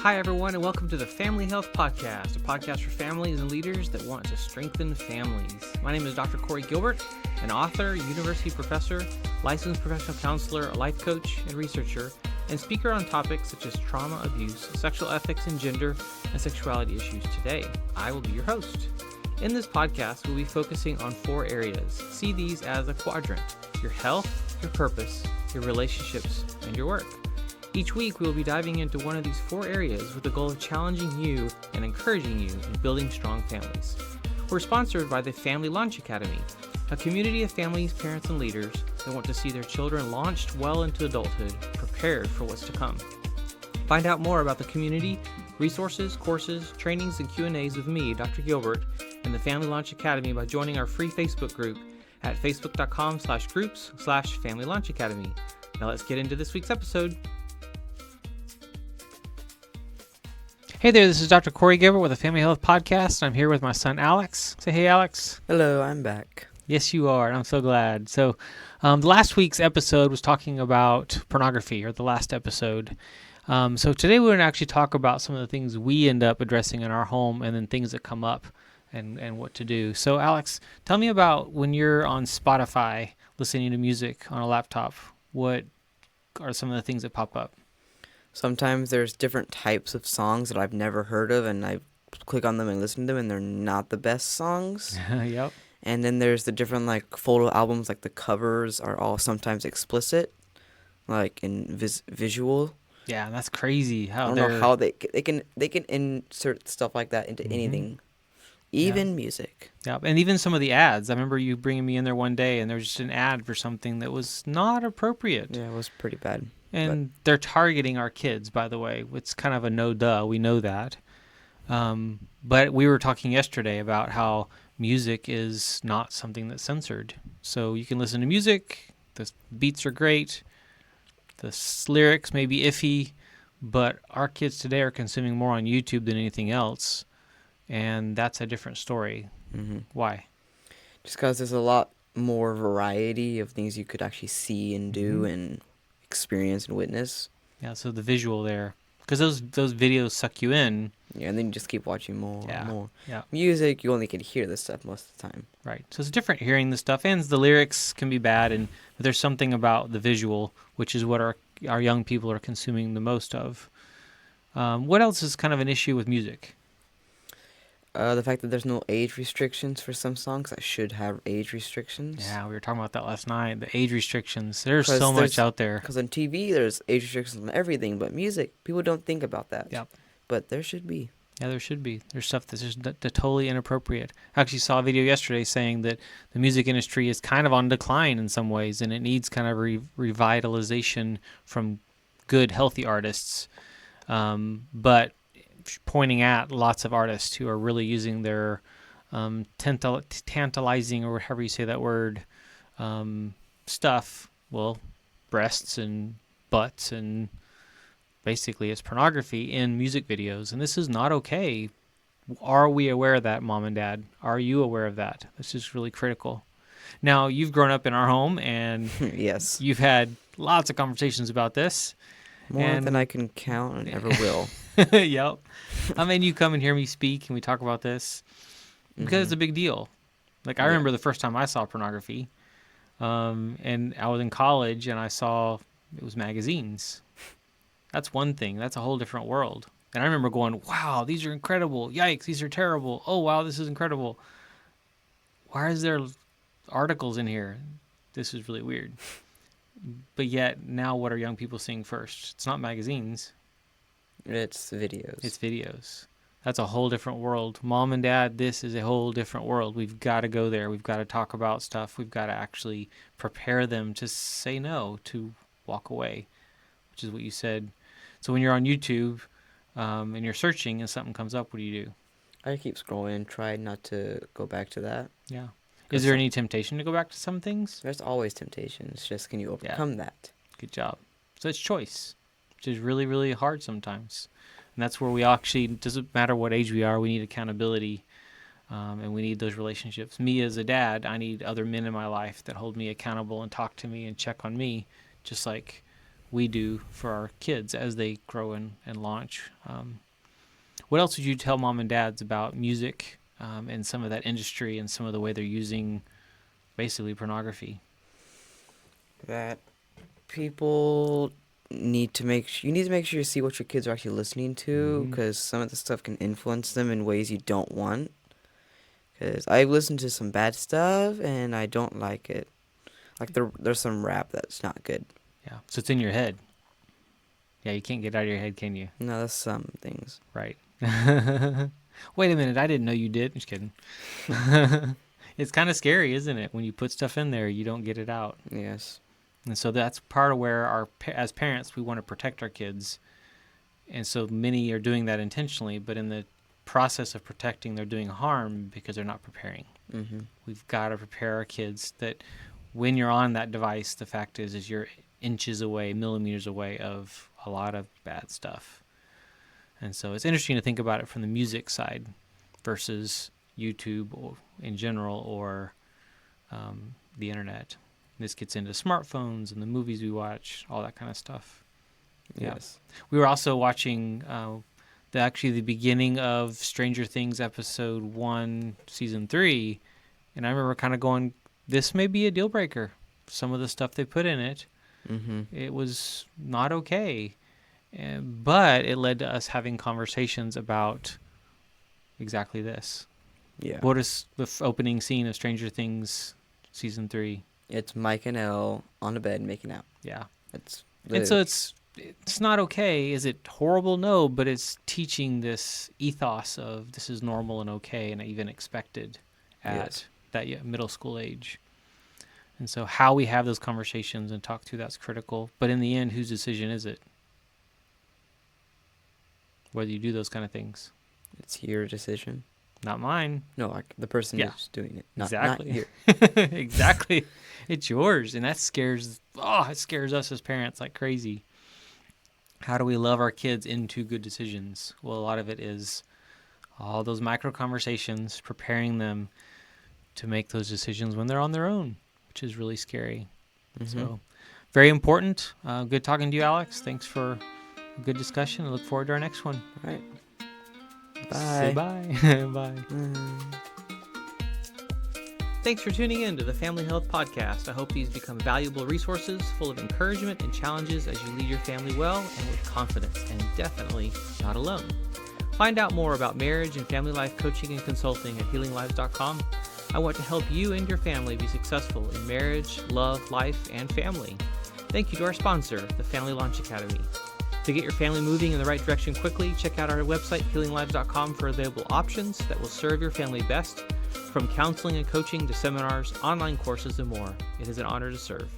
Hi, everyone, and welcome to the Family Health Podcast, a podcast for families and leaders that want to strengthen families. My name is Dr. Corey Gilbert, an author, university professor, licensed professional counselor, a life coach, and researcher, and speaker on topics such as trauma, abuse, sexual ethics, and gender and sexuality issues. Today, I will be your host. In this podcast, we'll be focusing on 4 areas. See these as a quadrant: your health, your purpose, your relationships, and your work. Each week, we will be diving into one of these 4 areas with the goal of challenging you and encouraging you in building strong families. We're sponsored by the Family Launch Academy, a community of families, parents, and leaders that want to see their children launched well into adulthood, prepared for what's to come. Find out more about the community, resources, courses, trainings, and Q&As with me, Dr. Gilbert, and the Family Launch Academy by joining our free Facebook group at facebook.com/groups/Family Launch Academy. Now let's get into this week's episode. Hey there, this is Dr. Corey Gilbert with the Family Health Podcast. I'm here with my son, Alex. Say hey, Alex. Hello, I'm back. Yes, you are, and I'm so glad. So, last week's episode was talking about pornography, or the last episode. So today we're going to actually talk about some of the things we end up addressing in our home, and then things that come up, and what to do. So, Alex, tell me about when you're on Spotify listening to music on a laptop. What are some of the things that pop up? Sometimes there's different types of songs that I've never heard of, and I click on them and listen to them, and they're not the best songs. Yep. And then there's the different photo albums, the covers are all sometimes explicit, in visual. Yeah, that's crazy. I don't know how they can insert stuff like that into anything, even music. Yeah, and even some of the ads. I remember you bringing me in there one day, and there was just an ad for something that was not appropriate. Yeah, it was pretty bad. And they're targeting our kids, by the way. It's kind of a no-duh. We know that. But we were talking yesterday about how music is not something that's censored. So you can listen to music. The beats are great. The lyrics may be iffy. But our kids today are consuming more on YouTube than anything else. And that's a different story. Mm-hmm. Why? Just because there's a lot more variety of things you could actually see and do and experience and witness. Yeah, so the visual there, because those videos suck you in. Yeah, and then you just keep watching more and more. Yeah. Music, you only can hear this stuff most of the time. Right. So it's different hearing this stuff, and the lyrics can be bad, but there's something about the visual, which is what our young people are consuming the most of. What else is kind of an issue with music? The fact that there's no age restrictions for some songs that should have age restrictions. Yeah, we were talking about that last night. The age restrictions. There's so much out there. Because on TV, there's age restrictions on everything, but music, people don't think about that. Yep. But there should be. Yeah, there should be. There's stuff that's just totally inappropriate. I actually saw a video yesterday saying that the music industry is kind of on decline in some ways, and it needs kind of revitalization from good, healthy artists. But pointing at lots of artists who are really using their tantalizing, or however you say that word, stuff, breasts and butts, and basically it's pornography in music videos, and this is not okay. Are we aware of that, Mom and Dad? Are you aware of that? This is really critical. Now, you've grown up in our home, and yes, you've had lots of conversations about this. More than I can count and ever will. Yep. I mean, you come and hear me speak, and we talk about this because it's a big deal. I remember the first time I saw pornography, and I was in college, and I saw it was magazines. That's one thing. That's a whole different world. And I remember going, wow, these are incredible. Yikes, these are terrible. Oh, wow, this is incredible. Why is there articles in here? This is really weird. But yet, now what are young people seeing first? It's not magazines. It's videos. It's videos. That's a whole different world. Mom and Dad, this is a whole different world. We've got to go there. We've got to talk about stuff. We've got to actually prepare them to say no, to walk away, which is what you said. So when you're on YouTube and you're searching and something comes up, what do? I keep scrolling and try not to go back to that. Yeah. Is there any temptation to go back to some things? There's always temptation. It's just, can you overcome that? Good job. So it's choice, which is really, really hard sometimes. And that's where we actually, it doesn't matter what age we are, we need accountability, and we need those relationships. Me as a dad, I need other men in my life that hold me accountable and talk to me and check on me, just like we do for our kids as they grow and launch. What else would you tell mom and dads about music and some of that industry and some of the way they're using basically pornography? That people need to make sure you see what your kids are actually listening to, because some of the stuff can influence them in ways you don't want. Because I've listened to some bad stuff and I don't like it. Like there's some rap that's not good. Yeah, so it's in your head. Yeah, you can't get out of your head, can you? No, that's some things. Right. Wait a minute, I didn't know you did. Just kidding. It's kind of scary, isn't it? When you put stuff in there, you don't get it out. Yes. And so that's part of where as parents, we want to protect our kids. And so many are doing that intentionally, but in the process of protecting, they're doing harm because they're not preparing. Mm-hmm. We've got to prepare our kids that when you're on that device, the fact is you're inches away, millimeters away of a lot of bad stuff. And so it's interesting to think about it from the music side versus YouTube or in general, or the internet. This gets into smartphones and the movies we watch, all that kind of stuff. Yes. Yeah. We were also watching the beginning of Stranger Things episode 1, season 3, and I remember kind of going, this may be a deal breaker. Some of the stuff they put in it, it was not okay. But it led to us having conversations about exactly this. Yeah. What is the opening scene of Stranger Things season 3? It's Mike and Elle on the bed making out. Yeah. And so it's not okay. Is it horrible? No, but it's teaching this ethos of this is normal and okay and even expected at that middle school age. And so how we have those conversations and talk through that's critical. But in the end, whose decision is it? Whether you do those kind of things. It's your decision. Not mine. No, like the person who's doing it. Exactly. Not you. Exactly. It's yours. And that scares us as parents like crazy. How do we love our kids into good decisions? Well, a lot of it is all those micro conversations, preparing them to make those decisions when they're on their own, which is really scary. So very important. Good talking to you, Alex. Thanks for a good discussion. I look forward to our next one. All right. Bye. Say bye. Bye. Thanks for tuning in to the Family Health Podcast. I hope these become valuable resources full of encouragement and challenges as you lead your family well and with confidence, and definitely not alone. Find out more about marriage and family life coaching and consulting at healinglives.com. I want to help you and your family be successful in marriage, love, life, and family. Thank you to our sponsor, the Family Launch Academy. To get your family moving in the right direction quickly, check out our website, healinglives.com, for available options that will serve your family best, from counseling and coaching to seminars, online courses, and more. It is an honor to serve.